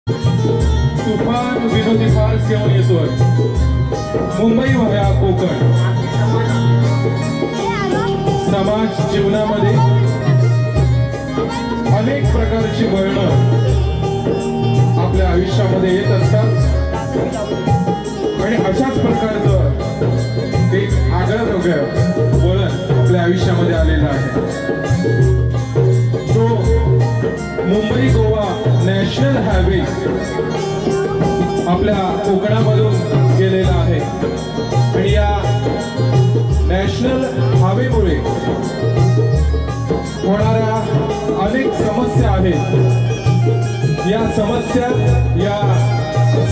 तुफान विनोदी फार्स घेऊन येतोय मुंबई व्हाया कोकण। समाज जीवनामध्ये अनेक प्रकारची वळणं आपल्या आयुष्यामध्ये येत असतात आणि अशाच प्रकारचं एक आगळं वेगळं वळण आपल्या आयुष्यामध्ये आलेलं आहे। तो मुंबई गोवा नॅशनल हायवे आपल्या कोकणामधून गेलेला आहे आणि या नॅशनल हायवेमुळे होणाऱ्या अनेक समस्या आहेत। या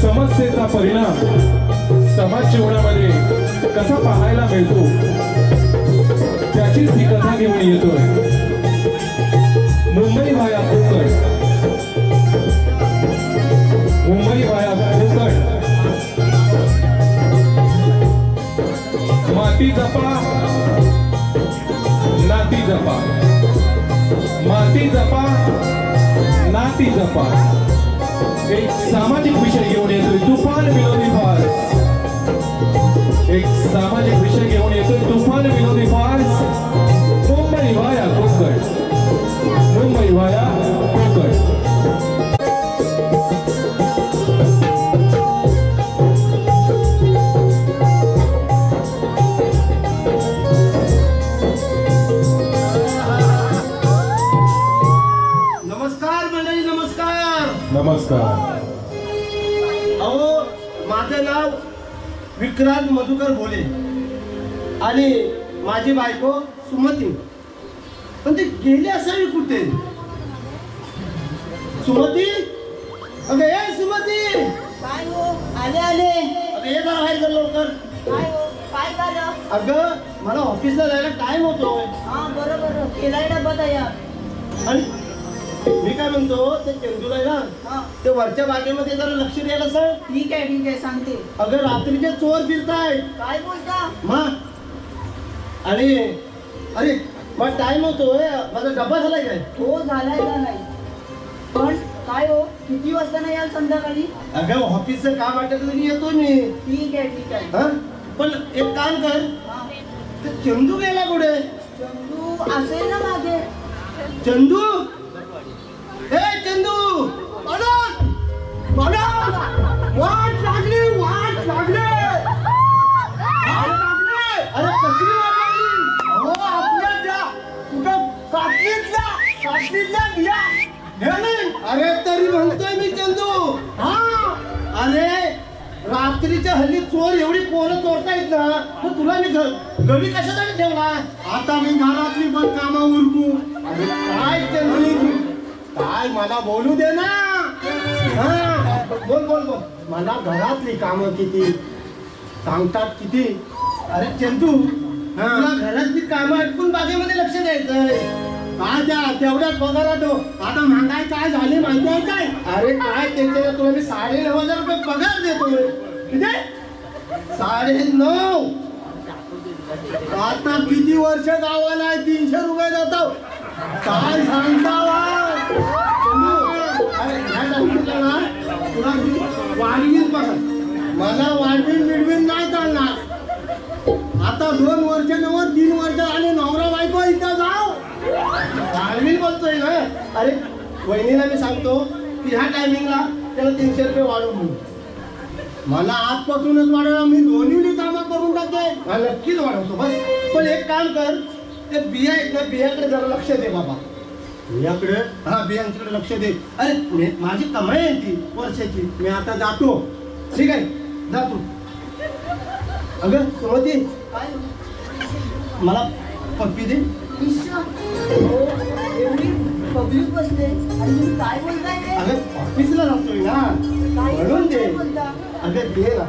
समस्येचा परिणाम समाज जीवनामध्ये कसा पाहायला मिळतो त्याचीच ही कथा घेऊन येतोय मुंबई व्हाया कोकण। मुंबई व्हाया कोकण। माती जपा नाती जपा, माती जपा नाती जपा, एक सामाजिक विषय घेऊन येतोय तुफान विनोदी फार्स। एक सामाजिक विषय घेऊन येतोय तुफान विनोदी फार्स मुंबई व्हाया कोकण। मुंबई व्हाया कोकण। नमस्कार। अहो माझं नाव विक्रांत मधुकर भोले आणि माझी बायको सुमती, पण ते गेले असावी कुठे? सुमती, अगं ए सुमती, काय हो? आले आले। अगं ये जरा बाहेर लवकर। काय हो? काय झालं? अगं मला ऑफिसला जायला टाइम होतोय। हा बरोबर, केलाय डबा तयार। आणि मी काय म्हणतो, ते चंदूला आहे ना, ते वरच्या बागेमध्ये जरा लक्ष द्यायला सांग। ठीक आहे सांगते। अगं रात्रीचे चोर फिरताय। काय बोलता? मग आणि अरे मग टाइम होतोय, माझा डबा झालाय काय? हो झालाय पण काय हो, किती वाजता नाही याल संध्याकाळी? अगं ऑफिसचं काम वाटत येतो मी। ठीक आहे हा पण एक काम कर, ते चंदू गेला कुठे? चंदू असेल ना मागे। चंदू, ए चंदू, वाट लागली। अरे कसली वाट लागली? हो आपल्या त्या कुठं काटलीतल्या बिया। अरे तरी म्हणतोय मी चंदू। हा अरे रात्रीच्या हल्ली चोर एवढी पोरं चोरतायत ना, मग तुला मी घरी कशासाठी ठेवला? आता मी घरातली पण कामं उरकू। अरे काय चंदू, काय मला बोलू दे ना। हा बोल, मला घरातली कामं किती सांगतात किती। अरे चंदू, तुला घरातली कामं आटपून बागेमध्ये लक्ष द्यायचंय काय? तेवढ्याच पगारात आता महागाई काय झाली माहिती आहे काय? अरे काय त्यांच्या तुला मी 9,500 रुपये पगार देतोय। किती? 9,500। आता किती वर्ष गावाला आहे 300 रुपये देतो। काय सांगता तुला वाढवीन बघा, मला वाढवीन नाही चालणार। आता 2 वर्ष नव्ह 3 वर्ष आणि नवरा बायको इथं जाऊ वाढवीन बोलतोय ना। अरे वहिनीला मी सांगतो की ह्या टायमिंगला त्याला 300 रुपये वाढवून देऊ। मला आजपासूनच वाढवला, मी दोन्ही कामं करून टाकते। नक्कीच वाढवतो बस। पण एक काम कर, ते बिया आहेत ना, बियाकडे जरा लक्ष दे बाबा। बियाकडे? हा बियांकडे लक्ष दे। अरे माझी कमाई आहे ती वर्षाची, मी आता जातो। ठीक आहे जातो। अगं सुमती, मला पप्पी दे। एवढी पब्लिक बसले आणि तुम्ही काय बोलताय? अगं ऑफिसला जातोय ना, म्हणून दे। अगं दे ना।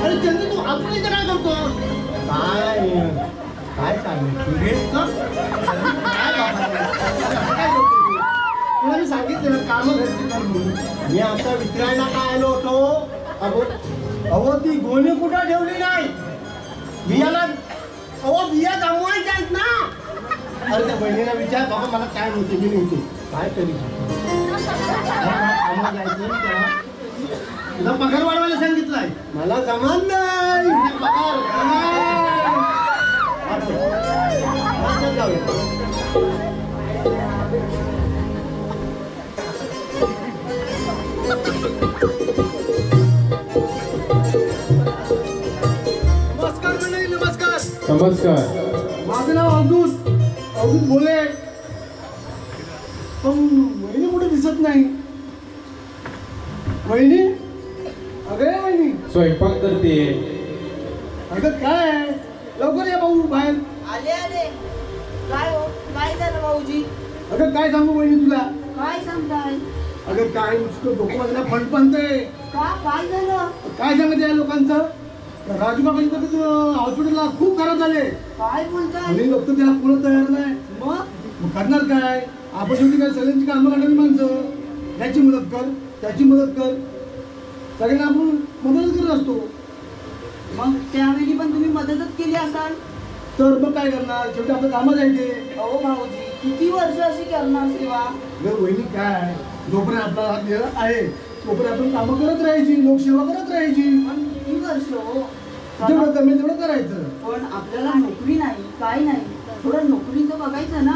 अरे चंदू तू आपण इथे काय करतो? काय चाललंय तुला मी सांगितलं ना कामं घरची कर म्हणून। मी आता विचारायला काय आलो होतो, अहो ती गोणी कुठं ठेवली नाही बियाला? अहो बिया जमवायच्या आहेत ना। अरे त्या बहिणीला विचार बाबा मला काय होते मी निघतो काय तरी तुला पगार वाढवायला सांगितलंय मला जमान नाही पगार नमस्कार मंडळी नमस्कार नमस्कार. माझं नाव अवधूत बोले पण वहिनी कुठे दिसत नाही वहिनी अगं वहिनी स्वयंपाक करते. अगं काय लवकर या भाऊ बाहेर आले आले. काय हो काय झालं भाऊजी? अगं काय सांगू वहिनी तुला काय सांगताय? अगं काय नुसतं डोकं माझ्या फणफणतंय का काय झालं? काय सांगत या लोकांचं राजूबाबांची तब्येत हॉस्पिटलला खूप खराब झाले काय बोलताय? आणि डॉक्टर त्याला पुढं तयार नाही मग करणार काय आपण शेवटी काय सगळ्यांची कामं करणारी माणसं त्याची मदत कर त्याची मदत कर सगळ्यांना आपण मदत करत असतो मग त्यावेळी पण तुम्ही मदतच केली असाल तर मग काय करणार शेवटी आपलं कामं जायचे अहो भाऊजी किती वर्ष अशी करणार सेवा? वहिनी काय जोपर्यंत आपला हात गेला आहे तोपर्यंत आपण कामं करत राहायची लोकसेवा करत राहायची पण किती वर्ष हो? जेवढं जमेल तेवढं करायचं पण आपल्याला नोकरी नाही काय नाही थोडं नोकरीचं बघायचं ना.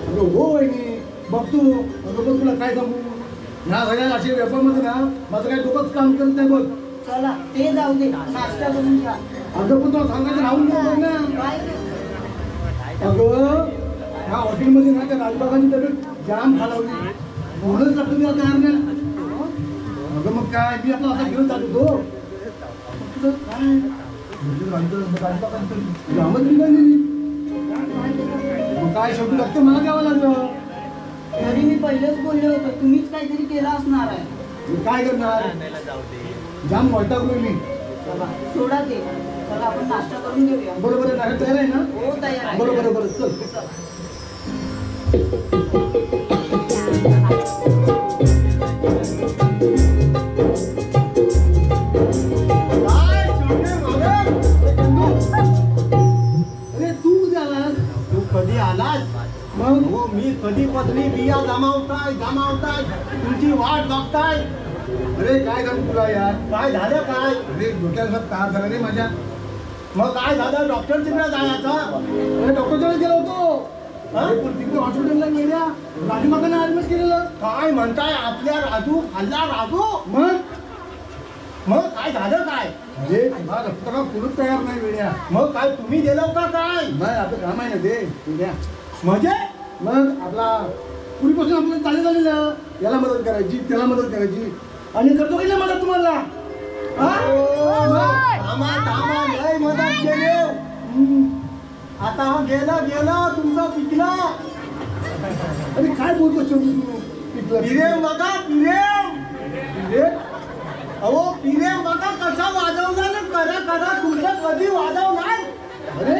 अगं हो वहिनी बघतो अगं बघ तुला काय सांगू ह्या सगळ्या अशा व्यापारमध्ये ना माझं काही डोकंच काम करत नाही बघ चला ते जाऊ दे नाश्ता करून घ्या. अगं पण तुला सांगायचं राहून गेलं ना काय? अगं ह्या हॉटेलमध्ये ना त्या राजबागांची तब्येत जाम खालावली म्हणूनच लक्ष द्यायला तयार नाही अगं मग काय मी आपला आता घेऊन जात होतो काय जामच निघाली मग काय शेवटी लक्ष मला द्यावं लागलं तरी मी पहिलेच बोलले होते तुम्हीच काहीतरी केलं असणार आहे. मी काय करणार जाम वैतागलोय चला सोडा ते. चला आपण नाश्ता करून घेऊया. बरोबर आहे तयार आहे ना हो तयार आहे. बरोबर बरं चल अरे तू कधी आलास तू कधी आलास मग हो मी कधीपासून बिया जमावताय तुमची वाट बघताय. अरे काय सांगू तुला यार काय झालं काय अरे डोक्याला ताप झाला रे माझ्या मग काय झालं डॉक्टर तिकडे जायचं अरे डॉक्टरकडे गेलो होतो अरे पण तिकडे हॉस्पिटलला गेल्या राजूबागांना ऍडमिट केलेलं काय म्हणताय आपल्या राजू हल्ला राजू मग काय झालं काय अरे तुला रक्त का पुरत तयार नाही वेड्या मग काय तुम्ही दिलं का काय नाही आपलं काम आहे ना ते वेड्या म्हणजे मग आपला पूर्वीपासून आपल्याला चाललेलं याला मदत करायची त्याला मदत करायची आणि करतो की नाही मदत तुम्हाला हा? मग? थांबा लय मदत केली आता गेलं तुमचं पिकलं अरे काय बोलतो शेवटी तू पिकलं पिरेम बघा पिरेम अहो पिरेम बघा कसा वाजवला ना करा तुमचं कधी वाजवणार अरे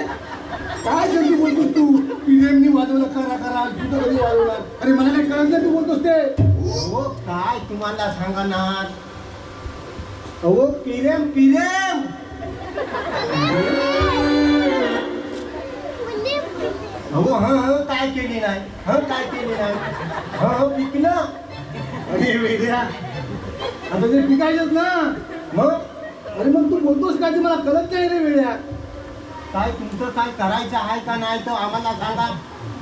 काय शेवटी बोलतोस तू पिरेमनी वाजवलं करा तू तर कधी वाजवणार अरे मला काही कळत नाही तू बोलतोस ते हो काय तुम्हाला सांगणार अहो पिरेम अहो काय केली नाही पिकलं अरे वेड्या आता ते पिकायचंच ना मग अरे मग तू बोलतोस काय ते मला कळत नाही रे वेड्या काय तुमचं काय करायचं आहे का नाही तर आम्हाला सांगा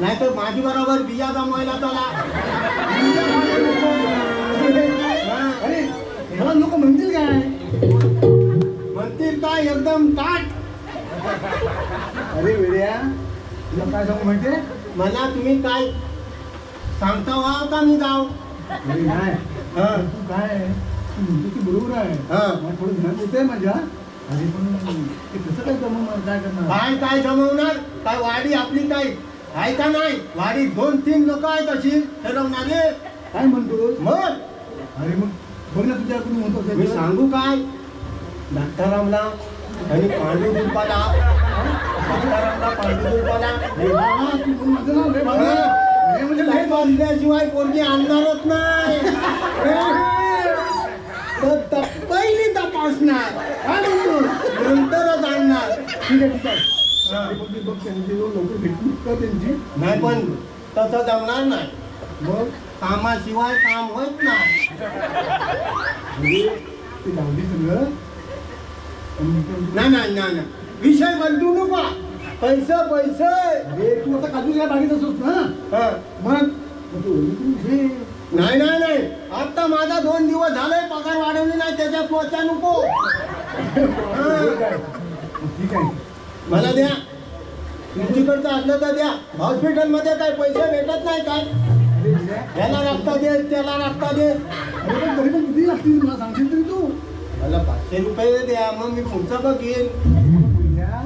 नाही तर माझी बरोबर बिया जमवायला चला अरे मला लोक म्हणतील काय म्हणतील काय एकदम ताट अरे वेड्या तुला काय सांगू म्हणते मला तुम्ही काय सांगता व्हाव का मी जाऊ अरे नाही हं. तू काय तू म्हणतो की बरोबर आहे हा. मला थोडं ध्यान देत आहे माझ्या अरे पण ते कसं काय जमवणार काय करणार काय जमवणार काय वाडी आपली काय आहे का नाही वाडी 2-3 लोक आहेत अशी ठरवणारे काय म्हणतोस मग अरे मग बघ ना तुझ्या कोणी म्हणतो मी सांगू काय डॉक्टरामला आणि पांडुरपाला तू कोण माझं नाव रे बाबा हे म्हणजे लय बांधल्याशिवाय पोरगी आणणारच नाही तर पहिली तपासणार काय म्हणतो नंतरच आणणार ठीक आहे लवकर भेटली का त्यांची? नाही पण तसं जमणार नाही. मग कामाशिवाय काम होत नाही. म्हणजे ते लावली सगळं. नाही नाही नाही नाही. विषय बदलू नका. पैसे पैसे. अरे तू आता काजू काय मागित असतोस ना. हा. मग तू घे. नाही नाही नाही. आता माझा 2 दिवस झालाय पगार वाढवली नाही त्याच्यात पोचा नको. ठीक आहे. मला द्या. तुमच्याकडचं असलं तर द्या. हॉस्पिटलमध्ये काय पैसे भेटत नाही काय? याला रक्ता दे त्याला रक्ता दे. अरे पण तरी पण किती लागतील मला सांगशील तरी तू? मला 500 रुपये द्या मग मी पुढचं बघेन. ह्या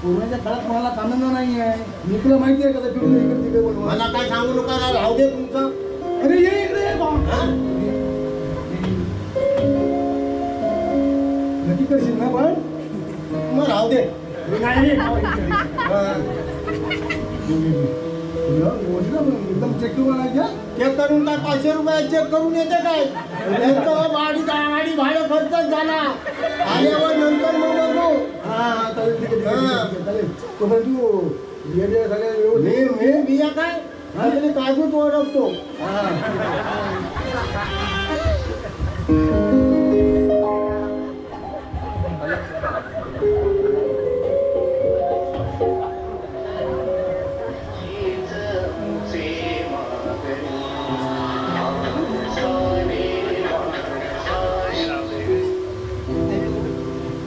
कोरोनाच्या काळात कोणाला कामधंदा नाही आहे. मी तुला माहिती आहे कसं फिरून इकडे तिकडे बनवा. मला काय सांगू नका राहू दे तुमचं. अरे ये इकडे ये बा. हा? नक्की करशील ना पण? मग राहू दे. नाही हा. एकदम चेक करून आणायच्या. चेक करून काय 500 रुपये चेक करून येते काय? त्यांचं गाडी भाडं खर्चच झाला. आल्यावर नंतर मग बघू. हा चालेल ठीक आहे चालेल. तोपर्यंत तू बिया झाल्या व्यवस्थित. मी बिया काय आपली काजूच ओळखतो.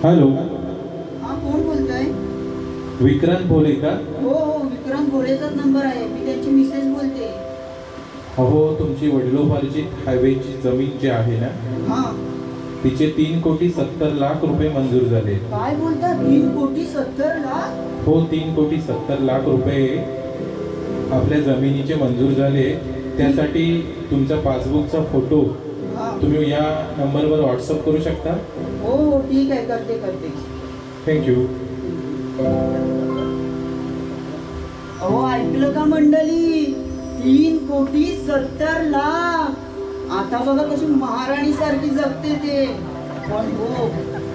हॅलो, हा कोण बोलतोय? विक्रांत भोले का? हो हो, विक्रांत भोलेचाच नंबर आहे. मी त्यांची मिसेस बोलते. अहो, तुमची वडिलोपार्जित हायवेची जमीन जी आहे ना, हा, तिचे 3,70,00,000 रुपये मंजूर झाले. काय बोलता? 3,70,00,000? हो, 3,70,00,000 रुपये आपल्या जमिनीचे मंजूर झाले. त्यासाठी तुमचा पासबुकचा फोटो हा. तुम्ही या नंबरवर व्हॉट्सअप करू शकता. हो हो, ठीक आहे, करते करते. थँक्यू. अहो, ऐकलं का मंडळी? 3,70,00,000. आता बघा कशी महाराणी सारखी जगते ते. पण हो,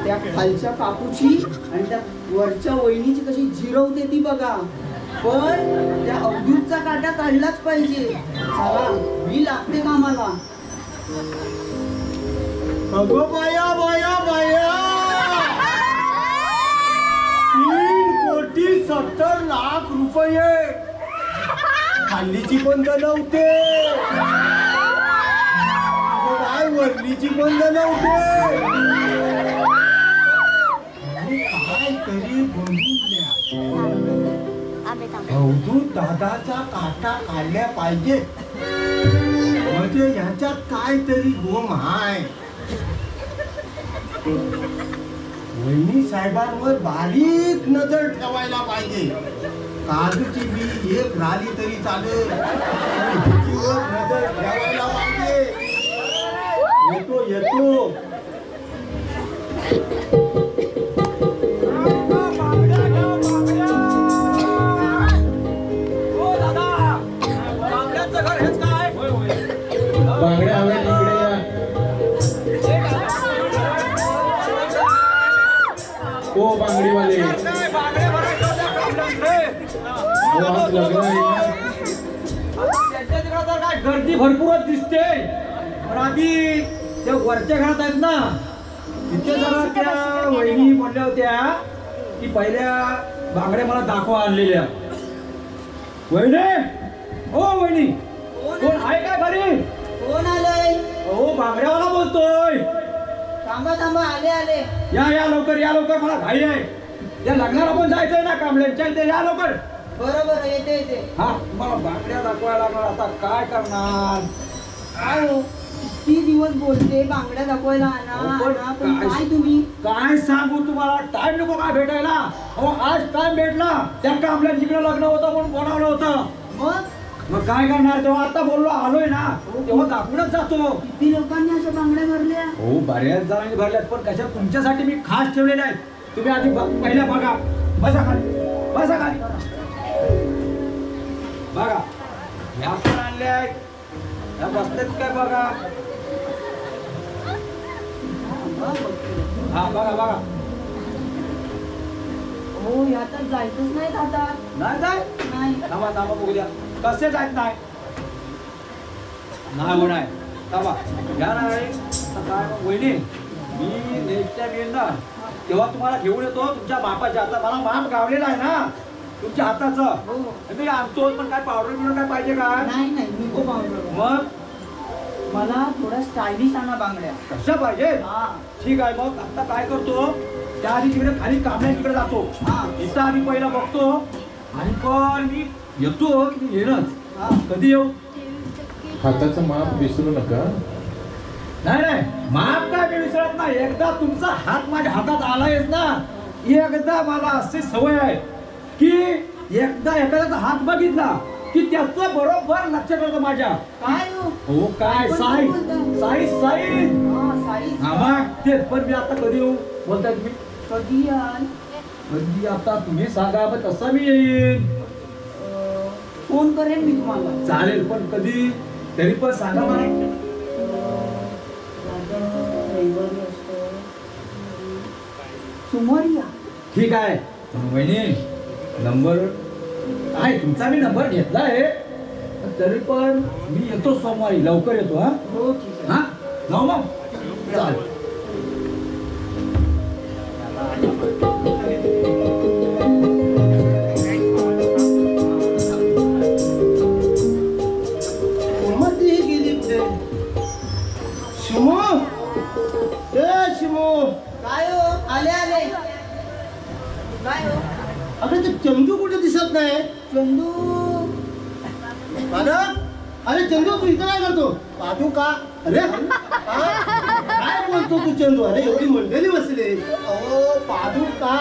त्या खालच्या काकूची आणि त्या वरच्या वहिनीची कशी जिरवते ती बघा. पण त्या अवधूतचा काटा काढलाच पाहिजे. चला, मी लागते कामाला. अगं बाया बाया बाया. 3,70,00,000 रुपये. खाल्लीची बंद नव्हते. काय वरलीची बंद नव्हते. काय तरी अवधूत दादाचा काटा काढल्या पाहिजे. म्हणजे ह्याच्यात काहीतरी गोम आहे. वहिनी साहेबांवर बारीक नजर ठेवायला पाहिजे. काजूची बी एक राली तरी चालेल. हिचीवर नजर ठेवायला पाहिजे. येतो येतो. बांगड्या हव्या तिकडे या. हो, बांगडीवाले. हो, आज लग्न आहे ना. त्यांच्या तिकडे तर काय गर्दी भरपूरच दिसते. पण आधी त्या वरच्या घरात आहेत ना, तिथे जरा त्या वहिनी म्हणल्या होत्या की पहिल्या बांगड्या मला दाखवा आणलेल्या. वहिनी, हो वहिनी, कोण आहे काय घरी? कोण आलंय? हो, बांगड्यावाला बोलतोय. थांबा थांबा, आले आले. या लवकर, मला घाई आहे. या लग्नाला पण जायचंय ना कांबळ्यांच्या इथे. या लवकर. बरोबर, येते येते. हा, तुम्हाला बांगड्या दाखवायला लागणार. आता काय करणार? काय हो, किती दिवस बोलते बांगड्या दाखवायला आणा पण आणा, पण काय- काय तुम्ही? काय सांगू तुम्हाला, टाइम नको काय भेटायला? अहो, आज टाइम भेटला. त्या कांबळ्या जिकडे लग्न होतं म्हणून बोलावलं होतं. मग काय करणार? तेव्हा आता बोललो आलोय ना, तेव्हा दाखवूनच जातो. किती लोकांनी अशा बांगड्या भरल्या? हो, बऱ्याच जणांनी भरल्यात, पण कशा तुमच्यासाठी मी खास ठेवलेल्या आहेत. तुम्ही आधी पहिल्या बघा. बसा खाली. बघा, ह्या पण आणल्या आहेत. ह्या बसल्यात काय बघा. हा, बघा. हो यात जायचंच नाही दादा. नाही जाय नाही. थांबा थांबा बघू द्या कसे जायत नाही नाही होणार थांबा घ्या ना गाडी. आता काय मग वहिनी मी नेक्स्ट टाइम येईन ना तेव्हा तुम्हाला घेऊन येतो तुमच्या बापाच्या. आता मला माप गावलेला आहे ना तुमच्या हाताचं. हो. मी आणतो पण काय पावडर बिवडर काय पाहिजे का? नाही नाही नको पावडर. मग मला थोड्या स्टायलिश आणा बांगड्या. कशा पाहिजे? हा. ठीक आहे मग आता काय करतो त्या आधी तिकडे खाली कामल्या तिकडे जातो. हा. इथं आधी पहिला बघतो आणि पण मी येतो की मी येणंच. हा. कधी येऊ? हाताचं माप विसरू नका. नाही नाही माप काय मी विसरत नाही. एकदा तुमचा हात माझ्या हातात आलायच ना एकदा मला अशी सवय आहे की एकदा एखाद्याचा हात बघितला की त्याचं बरोबर लक्षात येतं माझ्या. काय हो? हो काय पण साईज बोलताय? साईज साईज हा साईज. हा मग तेच पण मी आता कधी येऊ बोलताय तुम्ही? कधी याल? कधी आता तुम्ही सांगा मग तसा मी येईन. फोन करेन मी तुम्हाला. चालेल पण कधी तरी पण सांगा मला. रविवारी असतं. सोमवारी या. ठीक आहे पण वहिनी नंबर आहे तुमचा मी नंबर घेतला आहे तरी पण मी येतो सोमवारी लवकर येतो. हा हो ठीक आहे. हा जाऊ मग चालेल. ती गेली कुठे? शिमू ए शिमू काय हो? आले आले. काय हो? अगं ते चंदू कुठे दिसत नाही? चंदू. अरे चंदू तू इथं काय करतो? पाहतो का? अरे काय बोलतो तू चंदू? अरे एवढी मंडळी बसली. अहो पाहतो का?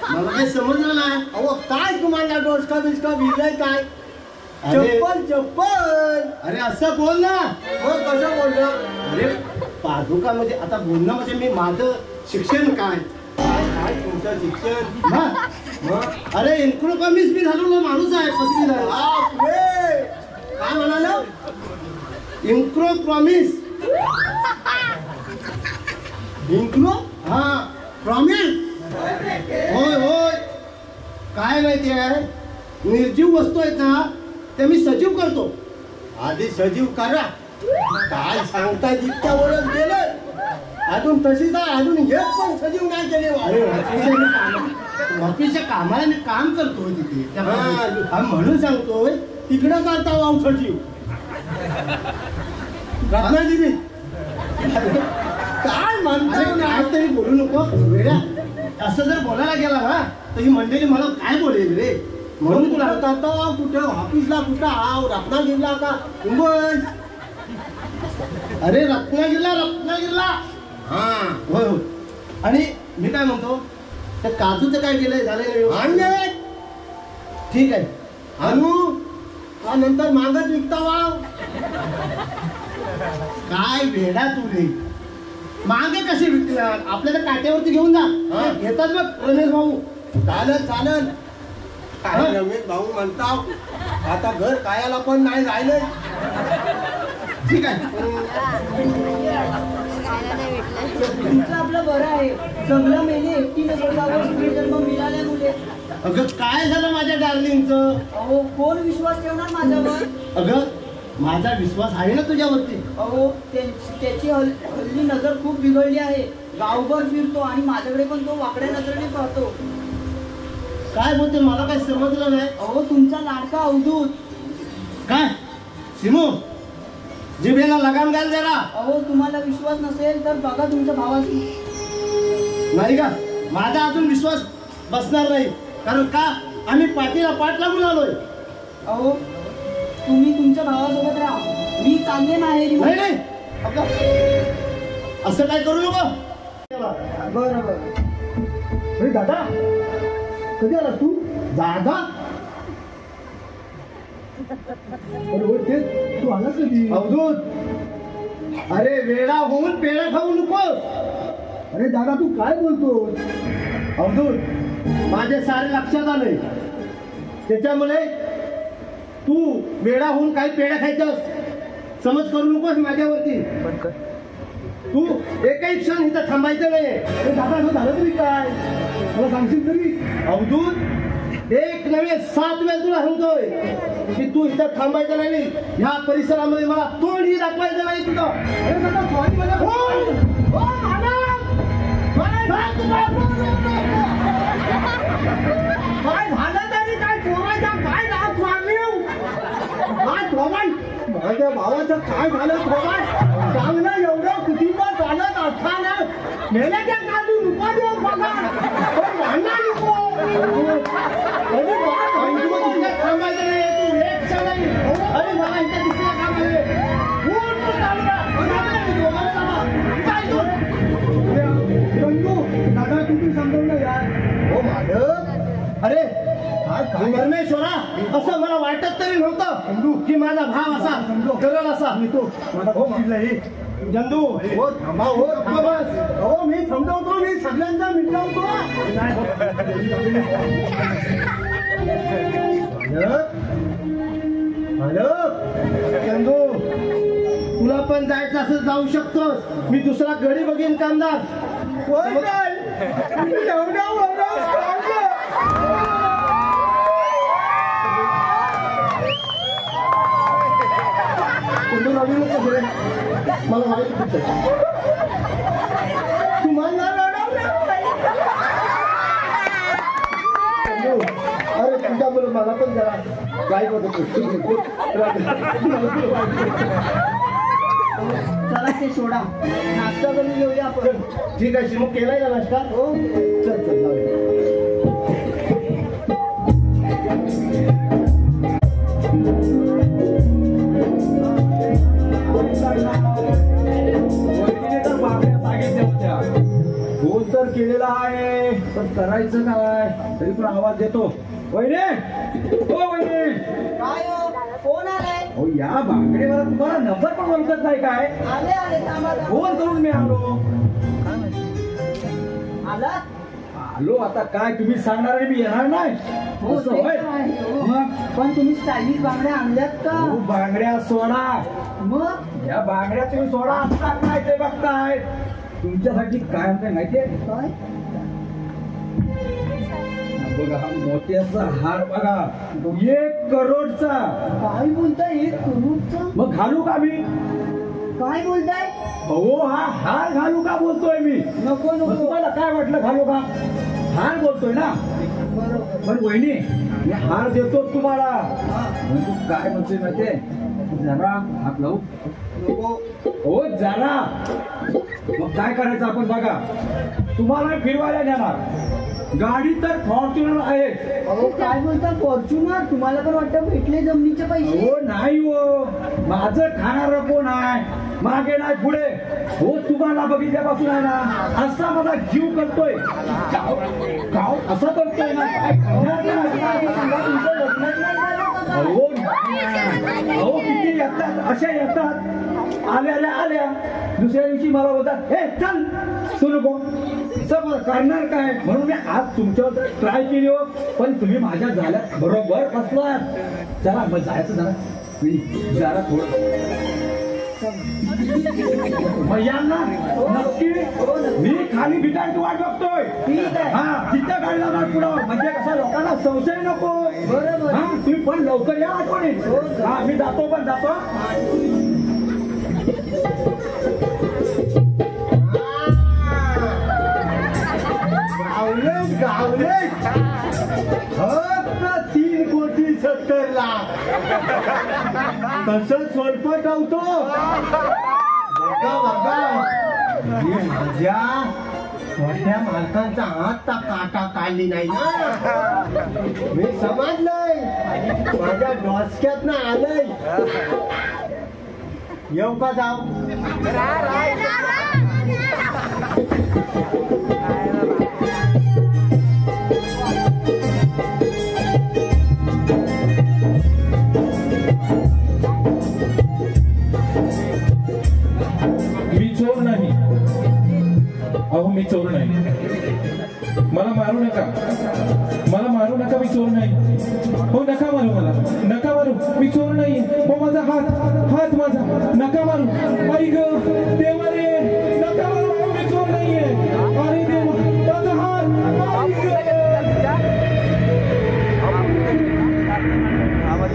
मला काही समजलं नाही. अहो काय तुम्हाला डोसका बिस्का भिजलाय काय? चप्पल चप्पल. अरे असं बोल ना. मग कसं बोललं? अरे पादुका म्हणजे आता बोलणं म्हणजे मी माझं शिक्षण काय काय काय तुमचं शिक्षण? मग अरे इन्क्रो कमीच मी झालो माणूस आहे पदवीधर. काय म्हणाला? इन्क्रो प्रॉमिस. इन्क्रो हा प्रॉमिस. होय होय. काय माहिती आहे निर्जीव वस्तू आहेत ना ते मी सजीव करतो. आधी सजीव करा. काय सांगताय इतक्या ओळख गेलं अजून तशीच आहे. अजून एक पण सजीव नाही केले. ऑफिसच्या कामाला मी काम करतोय तिथे म्हणून सांगतोय तिकडं करता वाव सजीव रत्नागिरी. काय म्हणताय तरी बोलू नको वेड्या. असं जर बोलायला गेला ना तर ही मंडळी मला काय बोलेल रे. म्हणून तुला आता कुठं ऑफिसला कुठं आव रत्नागिरीला का मुंबई? अरे रत्नागिरीला हा होय होय. आणि मी काय म्हणतो त्या काजूचं काय केलंय झालंय? ठीक आहे आणू हा नंतर मागच विकता वाव. काय वेडा तू रे. मागे कशी विकणार? आपल्याला काट्यावरती घेऊन जा. घेतात बघ रमेश भाऊ. चालत चालत काय रमेश भाऊ म्हणता आता घर कायाला पण नाही राहिलंय. ठीक आहे तुमचं आपलं बरं आहे. सगळं मेले एकटी नसल्यावर जन्म मिळाल्या मुले. अगं काय झालं माझ्या डार्लिंगचं? अहो कोण विश्वास ठेवणार माझ्यावर? अगं माझा विश्वास आहे ना तुझ्यावरती. अहो त्याची हल्ली नजर खूप बिघडली आहे. गावभर फिरतो आणि माझ्याकडे पण तो वाकड्या नजरेने पाहतो. काय बोलते मला काय समजलं नाही. अहो तुमचा लाडका अवधूत. काय सिमू जिभेला लगाम घाल जरा. अहो तुम्हाला विश्वास नसेल तर बघा तुमच्या भावाची. नाही का माझा अजून विश्वास बसणार नाही. कारण का आम्ही पाठीला पाठ लागून आलोय. अहो तुम्ही तुमच्या भावासोबत राहा. मी चालले माहेरी. नाही नाही असं काय करू नको. बरं बरं. अरे दादा कधी आलास तू? दादा तू आलास कधी? अवधूत अरे वेडा होऊन पेढा खाऊ नको. अरे दादा तू काय बोलतो? अवधूत माझे सारे लक्षात आलंय. त्याच्यामुळे तू वेडा होऊन काही पेढा खायचं समज करू नकोस माझ्यावरती. तू एकही क्षण इथं थांबायचं नाही. अरे दादा झालं तरी काय? मला सांगशील तरी अवधूत एक नव्हे 7 वेळ तुला सांगतोय की तू इथं थांबायचं नाही ह्या परिसरामध्ये मला तोंडही दाखवायचं नाही तुझं काय झालं तरी काय चोरायचा काय नाव मारली काय थोबाड माझ्या भावाचं काय झालं थोबाड चांगलं एवढं कुटुंब चालत असताना मेल्याच्या काढून रुपा देऊ बघा पण भांडा नको थांबायचं नाही तू एक क्षण नाही अरे मला इथं दिसलं काम आहे दादा तुम्ही समजवलं यार हो माधव अरे परमेश्वरा असं मला वाटत तरी नव्हतं की माझा भाव असा करल असा मी तो हो जंदू हो थांबा हो बस हो मी समजवतो मी सगळ्यांचा मिटवतो हॅलो चंदू तुला पण जायचं असं जाऊ शकतोस मी दुसरा गडी बघीन कामदार मला माहिती तुम्हाला अरे तुझ्याबरोबर मला पण जरा काय चला ते सोडा नाश्ता करून घेऊया आपण ठीक आहे मग केलाय ना नाश्ता हो चल चल फोन तर केलेला आहे पण करायचं काय तरी पण आवाज देतो वहिने हो वहिने काय हो फोन आलाय हो या बांगडेवर तुम्हाला नंबर पण ओळखत नाही काय आले आले थांबा फोन करून मी आलो आला आलो आता काय तुम्ही सांगणार आणि मी येणार नाही हो असं ते होय? तर आहे, हो. मग पण तुम्ही स्टायलिश बांगड्या आणल्यात का हो, बांगड्या सोडा मग या बांगड्या तुम्ही सोडा आता काय ते बघताय तुमच्यासाठी काय म्हणताय माहितीये काय बघा हा मोत्याचा हार बघा 1 करोडचा काय बोलताय 1 करोडचा मग घालू का मी काय बोलताय हो हा हार घालू का बोलतोय मी नको मग नको तुम्हाला काय वाटलं घालू का हार बोलतोय ना बरोबर पण वहिनी मी हार देतो तुम्हाला हा, पण तू काय म्हणतोय माहितीये जरा हात लावू नको हो जरा मग काय करायचं आपण बघा तुम्हाला फिरवायला नेणार गाडी तर फॉर्च्युनर आहे अहो काय बोलता फॉर्च्युनर तुम्हाला पण वाटतं भेटले जमिनीचे पैसे हो नाही हो माझं खाणार कोण आहे मागे नाही पुढे हो तुम्हाला बघितल्यापासून आहे ना असा मला जीव करतोय गाव असं करतोय ना काय खाणार नाही. सांगा तुमचं लग्नच नाही झालं का काय? अहो किती येतात अशा येतात आल्या दुसऱ्या दिवशी मला बोलतात हे चल तू नको असं करणार काय म्हणून मी आज तुमच्यावर ट्राय केली हो पण तुम्ही माझ्या झाल्यात बरोबर बसलात चला मग जायचं जरा थोडं भैयांना नक्की मी खाली बिटायची वाट बघतोय ठीक आहे. हा तिथं गाडी जाणार पुढं म्हणजे कसं लोकांना संशय नको बरोबर. हा तुम्ही पण लवकर या आठवणीत हो, हा मी जातो गावले फक्त 3,70,00,000 तसं सोलपट होतो बघा माझ्या मोठ्या मालकांचा हात काटा काढली नाही ना मी समजलंय माझ्या डोसक्यात ना आलंय येऊ का जाऊ मी चोर नाही मला मारू नका मी चोर नाही हो नका मारू मी चोर नाही हो माझा हात माझा नका मारू आई ग देवा रे नका मारू मी चोर नाहीये अरे देवा माझा हात आई ग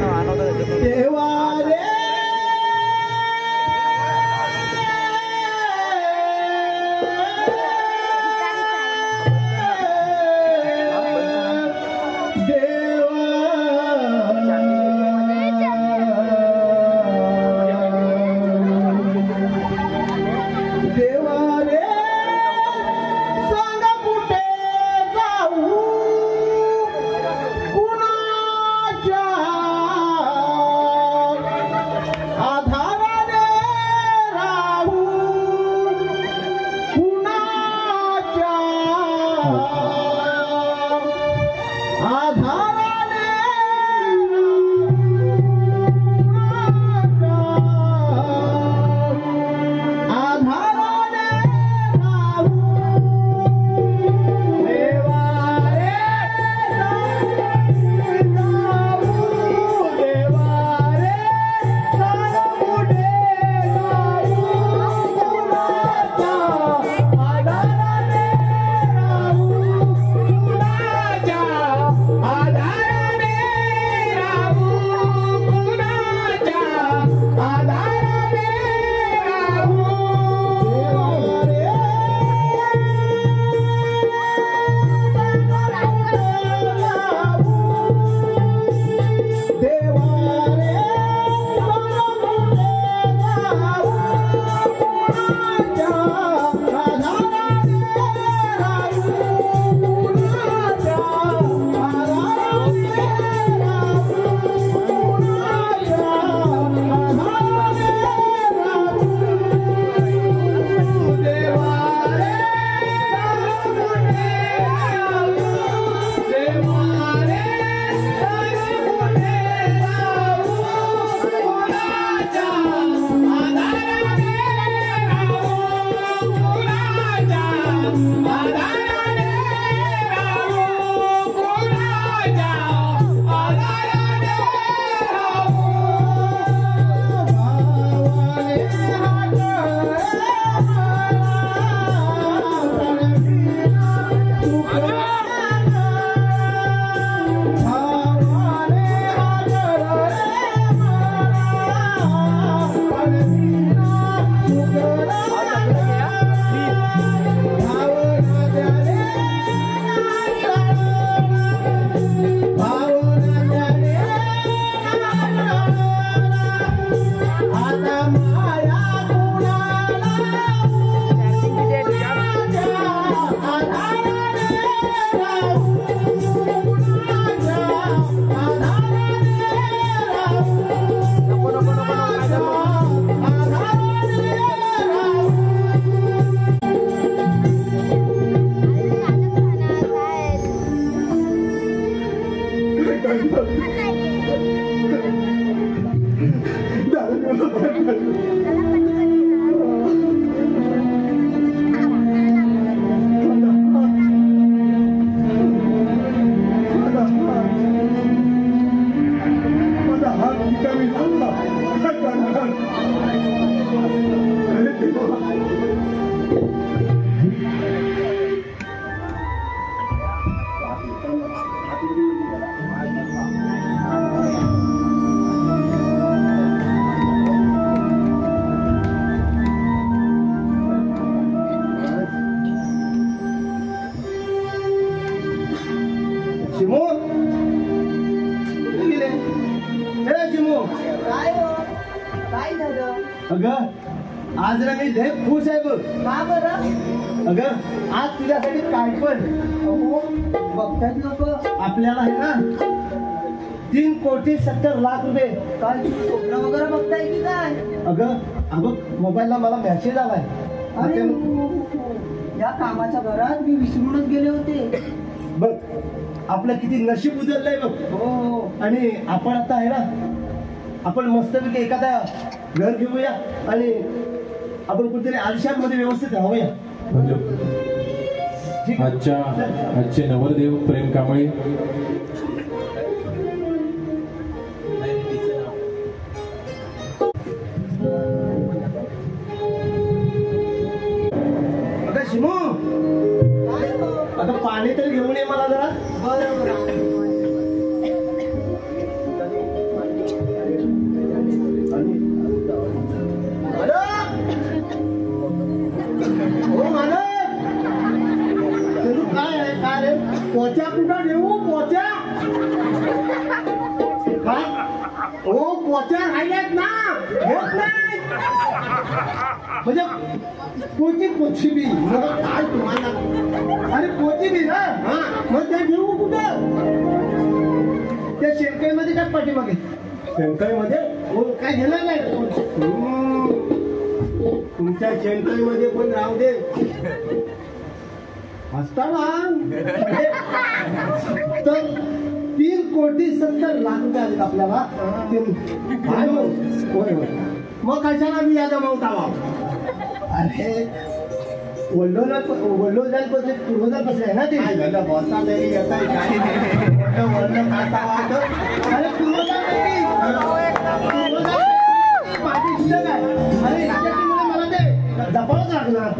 देवा रे चिमू कुठे गेले? हे चिमू काय हो? काय झालं? अगं आज ना मी लय खुश आहे बघ. का बरं? अगं आज तुझ्यासाठी काय पण अहो, बघतात लोक. आपल्याला आहे ना 3,70,00,000 रुपये. काय तुम्ही स्वप्न वगैरे बघताय की काय? अगं अगं मोबाईलला मला मेसेज आलाय. अरे आता या कामाच्या घरात मी विसरूनच गेले होते. बघ आपलं किती नशीब उजळलंय बघ. हो आणि आपण आता आहे ना आपण मस्तपैकी एखादा घर घेऊया आणि आपण कुठेतरी आयुष्यामध्ये व्यवस्थित राहूया. ठीक आहे? आजचे नवरदेव प्रेम कांबळे अगं शिमू काय हो? आता पाणी तरी घेऊन ये मला जरा. बरं बरं. काय ओ पोत्या राहिल्यात ना घेत नाही म्हणजे कोथिंबीर मग काय तुम्हाला अरे कोथिंबीर ना हा मग त्या घेऊ कुठं त्या शेणकाईमध्ये काय पाठीमागे शेणकाईमध्ये हो काय घेणार नाही तुमच्या शेणकाईमध्ये पण राहू दे असताना तर 3,70,00,000 आले आपल्याला होय होय मग कशाला मी या जमावतावा अरे वडलोदर कसले पूर्वजर कसले आहे ना ते काय झालं बॉसा तरी येत आहे काय वडलं खाता वाट अरे पूर्वजर माझी शिल्लक आहे अरे याच्यामुळे मला ते जपावंच लागणार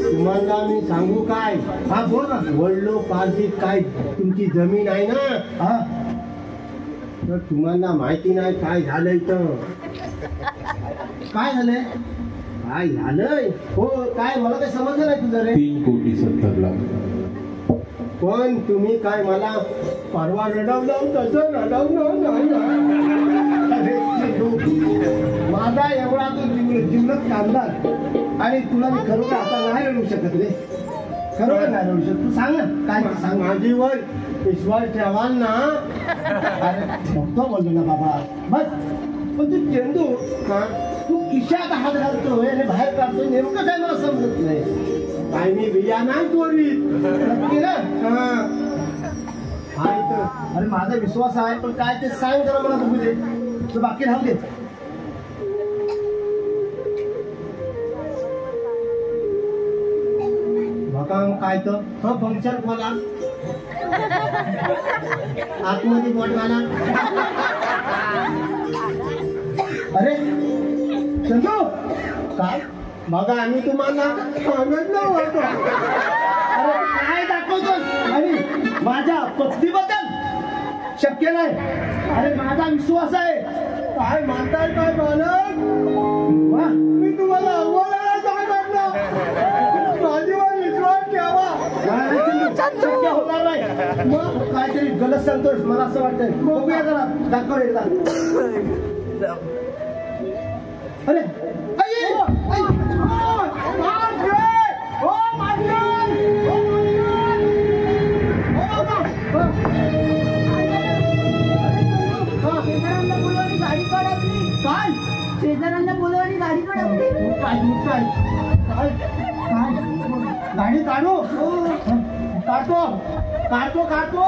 तुम्हाला मी सांगू काय हा बोल ना वडलो पारधी काय तुमची जमीन आहे ना हा तर तुम्हाला माहिती नाही काय झालंय तर काय झालंय काय झालंय हो काय मला काही समजलं नाही तुझं रे 3,70,00,000 पण तुम्ही काय मला परवा रडवलं तसं रडवलं नाही माझा एवढा तो जीवनच कामदार आणि तुला मी खरोखर आता नाही रडू शकत रे खरोखर नाही रडू शकत तू सांग ना काय सांग माझीवर विश्वास ठेवाल ना अरे ठेवतो बोललो ना बाबा बस पण तू चेंडू तू खिशात हात घालतोय आणि बाहेर काढतोय नेमकं काय मला समजत नाही काय मी बिया नाही चोरीत नक्की ना हा इथं अरे माझा विश्वास आहे पण काय ते सांग जरा मला बघू दे तू बाकी राहू दे बघा काय तर हा फंक्शन मला आतमध्ये बोट घाला अरे चंदू काय बघा आम्ही तुम्हाला सांगितलं होतं अरे काय दाखवतोस आणि माझ्या पत्नीबद्दल शक्य नाही अरे माझा विश्वास आहे काय मानताय काय मालक वा मी तुम्हाला अव्वल सांगितलं माझीवर विश्वास ठेवा शक्य होणार नाही मग काहीतरी गलत सांगतोस मला असं वाटतंय बघूया जरा दाखव एकदा अरे शेजाऱ्यांना बोलव आणि गाडी काढली काय गाडी काढू काढतो काढतो काढतो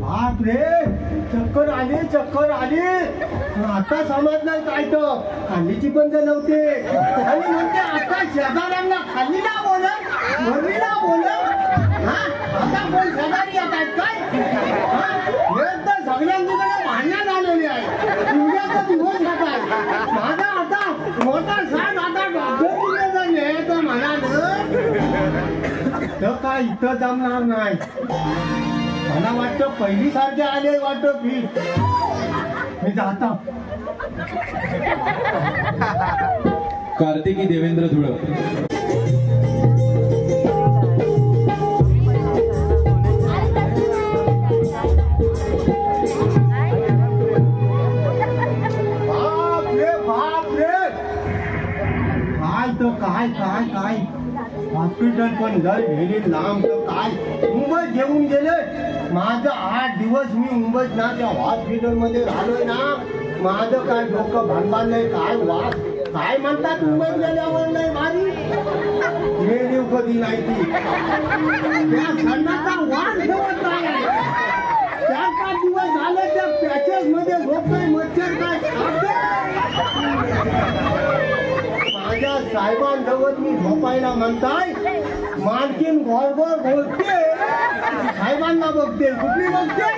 बाप रे चक्कर आली आता समजणार काय तर खाल्लीची बंद नव्हते आणि म्हणजे आता शेजाऱ्यांना खाल्ली ना बोलत वरली ना बोलत हा आता कोण शेजारी येतात काय हे तर सगळ्यांकडे भांडणं झालेली आहे इंडियाचा दिवस जातात माझा आता मोठा साहेब आता डॉक्टर न्यायचं म्हणाल तर काय इथं जमणार नाही मला वाटतं पहिली सारखे आले वाटतं पीठ मी जाता कार्तिकी देवेंद्र धुळक काय हॉस्पिटल पण लय गेली लांब तर काय मुंबईत घेऊन गेले माझं 8 दिवस मी मुंबईत ना त्या हॉस्पिटल मध्ये राहिलोय ना माझं काय डोकं भांडबांधलंय काय वाद काय म्हणतात मुंबईत गेल्यावर नाही भारी गेली कधी नाही ती त्या सणाचा वाद ठेवत नाही 4-5 दिवस झाले त्या पॅचेस मध्ये झोपतोय मच्छर काय माझ्या साहेबांजवळ मी झोपायला म्हणताय मालकीन घोरघोर बोलते साहेबांना बघते कुठली बघते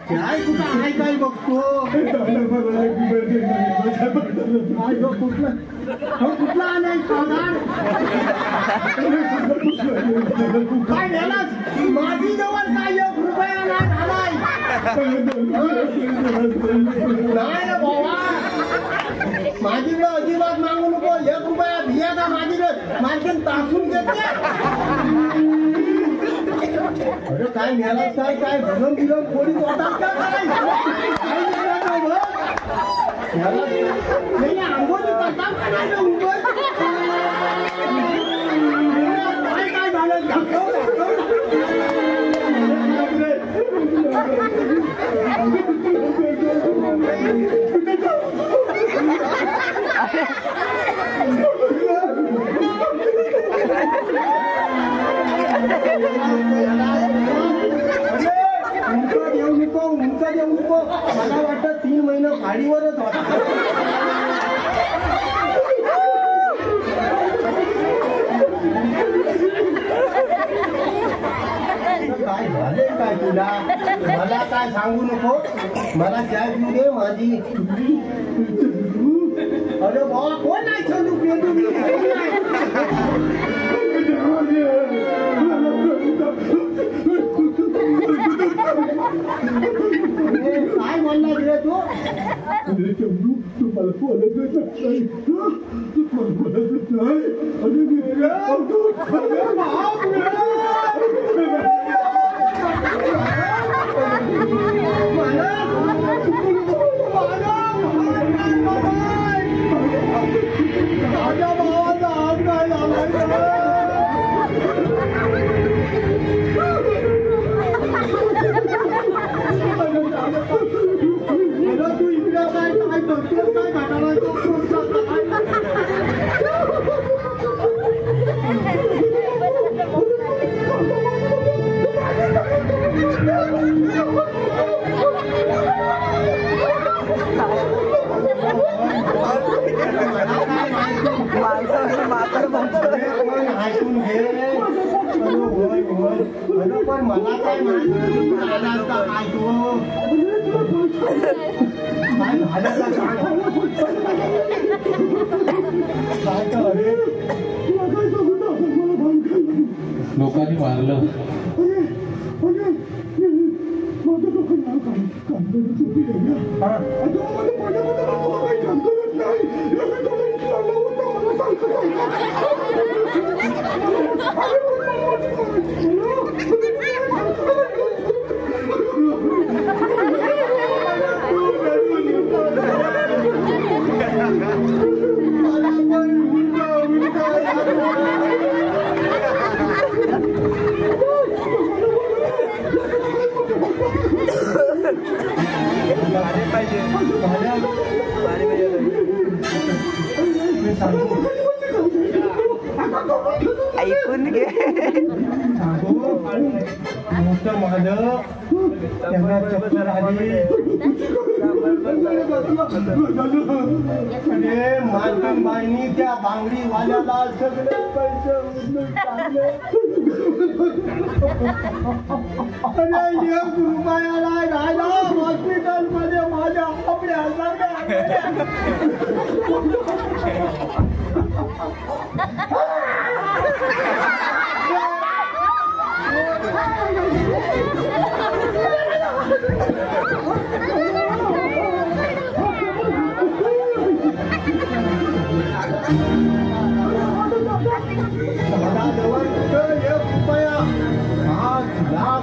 काय कुठं आहे काय बघतो कुठला आलाय पगार काय झालास माझी जवळ काय 1 रुपया नाही झालाय नाही रे बाबा माझीकडे अजिबात मागू नको 1 रुपया भिया का माझी माणसं टाकून देते. अरे काय मेला काय भरून दिलं कोणी वाटत का काय आंघोळी करतात का नाही उंबर काय झालं उंचा देऊ नको मला वाटतं 3 महिने गाडीवरच होता. काय झाले काय तुला मला काय सांगू नको मला त्या दे माझी. अरे बाबा कोण नाही चंदू तुम्ही काय बोलला रे तू चंदू तुम्हाला बोलत नाही तू इकडे काय काय करतोस काय घाटाला ऐकून घे पण मला काय माहिती काय तू काय झालं का काय अरे लोकांनी मारलं ऐकून घे मोठं माझं त्यांना चक्कर आली अरे मालकांबाईंनी त्या बांगडी वाल्याला सगळे पैसे उचलून टाकले. अरे 1 रुपयाला राहिला हॉस्पिटल मध्ये माझ्या आपल्या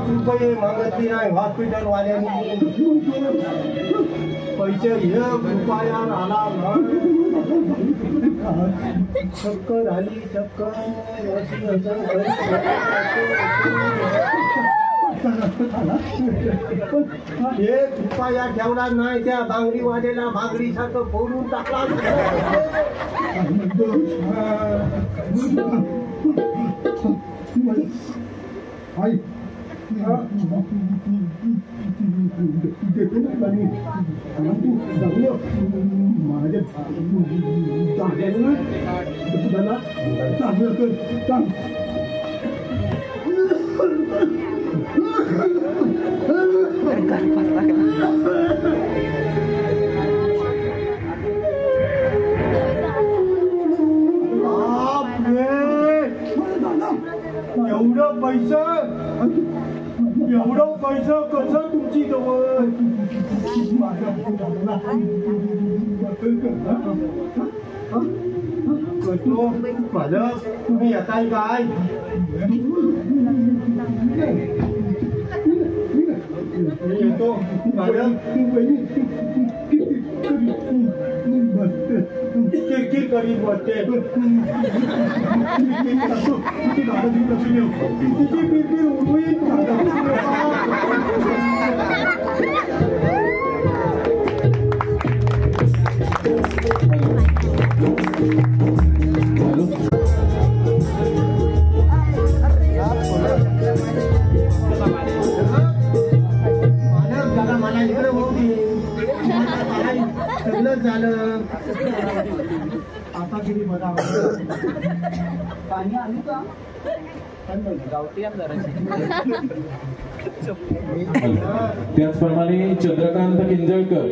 रुपये मागतली नाही हॉस्पिटल वाल्यांनी पैसे 1 रुपया आला चक्कर आली चक्कर 1 रुपया ठेवला नाही त्या बांगडी वाल्याला बांगडी सारखं फोडून टाकला. एवढं पैसा कसं तुमची जवळ करतो मालक तुम्ही येताय काय मी येतो मालक किरकिर करीत बसते तिची किरकिर उठवीत मला इकडे होती सगळंच झालं आता किती बघा पाणी आली का त्याचप्रमाणे चंद्रकांत किंजळकर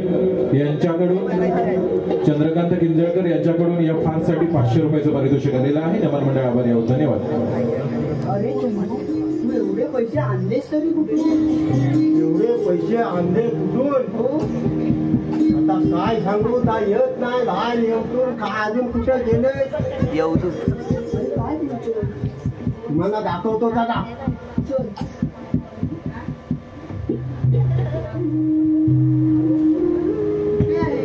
यांच्याकडून या फारसाठी 500 रुपयाचं पारितोषिक आलेलं आहे. नमन मंडळ आभारी आहोत. धन्यवाद. अरे तू एवढे पैसे आणलेस तरी कुठून एवढे पैसे आणले कुठून हो आता काय सांगू का येत नाही बाहेर येऊन काय अजून कुठे गेले अरे काय बोलतोय? तुम्हाला दाखवतो दादा चल काय आहे?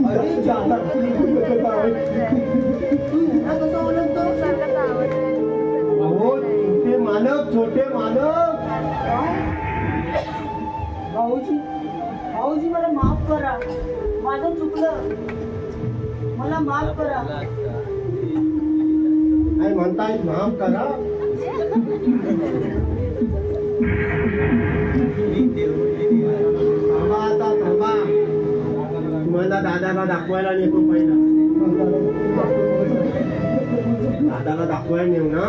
अरे जादा तू ह्यांना कसं ओळखतो अहो छोटे मालक भाऊजी मला माफ करा माझं चुकलं मला माफ करा काय म्हणताय माफ करा थांबा आता थांबा तुम्हाला दादाला दाखवायला नेतो पहिला दादाला दाखवायला नेऊ ना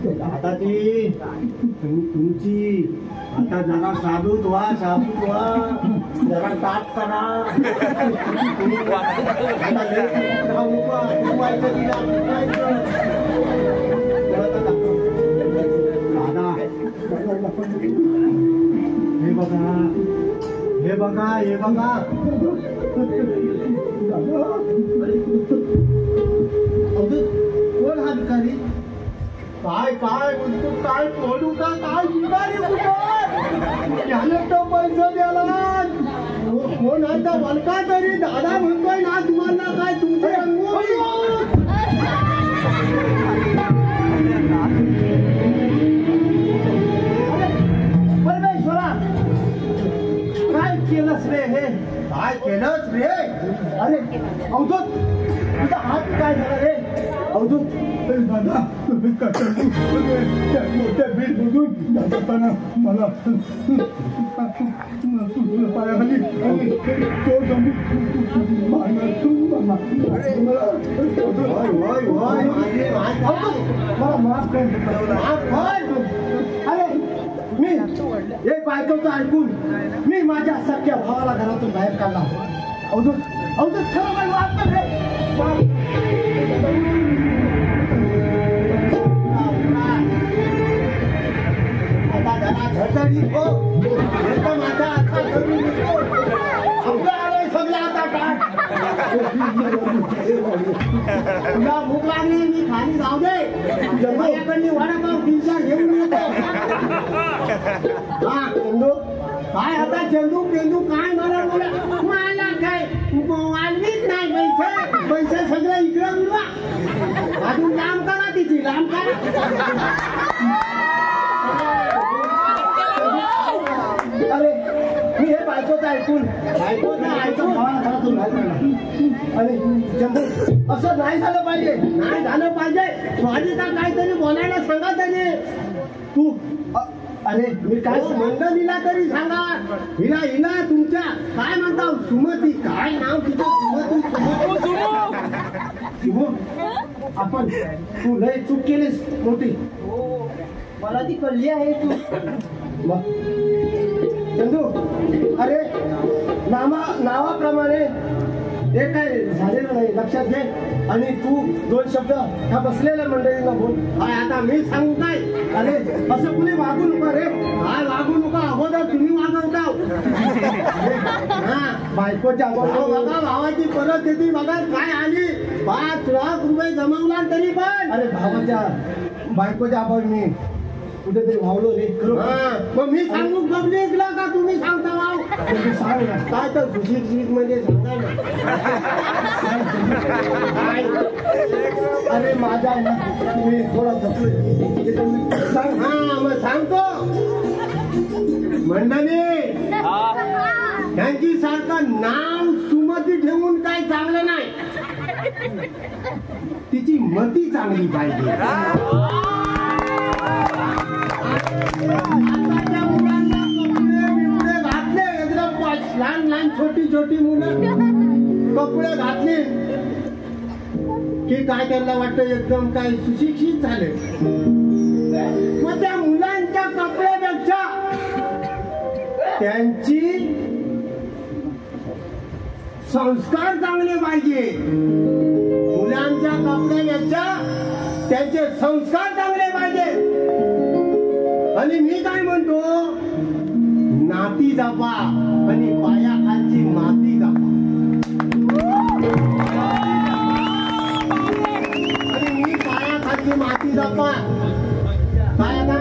दादाची तुमची आता जरा साबूत व्हा जरा ताट करा दादा हे बघा कोण हा भिकारी काय बोलू का काय भिकारी याने तो पैसा द्याला कोण आता वलका तरी दादा म्हणतोय ना तुम्हाला काय तुमचे परमेश्वरा काय केलंस रे हे काय केलंस रे अरे अवधूत तुझा हात काय झाला रे अवधूत दादा मोठ्या बीड मधून जाताना मला पायाखाली चोर जमून मला माफ कर अरे मी एक बायकोचं ऐकून मी माझ्या सख्या भावाला घरातून बाहेर काढला अवधूत खरं मला माफ कर रे आता जरा झटडी हो माझा आता करून आपलं आलंय सगळं आता काय तुला भूक लागली मी खाली जाऊ दे माझ्याकडली वडापाव 3-4 घेऊन येतो हा चंदू काय आता चंदू पेंदू काय मला काय वाढलीच नाही पैसे सगळं इकडं उडवा अजून लांब करा तिची लांब करा अरे मी हे बायकोचं ऐकून भावाला घरातून बाहेर काढला अरे चंदू असं नाही झालं पाहिजे स्वादिता काहीतरी बोलायला सांगा त्याने तू अरे मी काय संबंध दिला तरी सांगा हिला तुमच्या काय म्हणता सुमती काय नाव तिचं सुमती आपण तू लय चूक केलीस मोठी मला ती कळली आहे तू चंदू अरे नावाप्रमाणे हे काय झालेलं नाही लक्षात घे. आणि तू 2 शब्द ह्या बसलेल्या मंडळींना बोल. काय आता मी सांगू काय? अरे असं कुणी वागू नका रे. काय वागू नका, अगोदर तुम्ही वागवता. हा बायकोच्या बघा भावाची परत येते बघा काय आली. 5 लाख रुपये जमवला तरी पण अरे भावाच्या बायकोच्या आभार मी कुठेतरी वावलो रे. मग मी सांगू पब्लिकला का तुम्ही सांगता वाव? सांग ना काय तर खुशीत म्हणजे सांगा ना. अरे माझा तुम्ही थोडा सांग. हा मग सांगतो मंडळी त्यांची सारखं नाव सुमती ठेवून काय चांगलं नाही. तिची मती चांगली पाहिजे. आताच्या मुलांना कपडे बिपडे घातले एकदम लहान लहान छोटी मुलं कपडे घातले की काय त्यांना वाटतं एकदम काय सुशिक्षित झाले. मग त्या मुलांच्या कपड्यापेक्षा त्यांची संस्कार चांगले पाहिजे. मुलांच्या कपड्यापेक्षा त्यांचे संस्कार चांगले पाहिजे. आणि मी काय म्हणतो नाती जपा आणि पायाखालची माती जपा. आणि मी पायाखालची माती जपा काय आता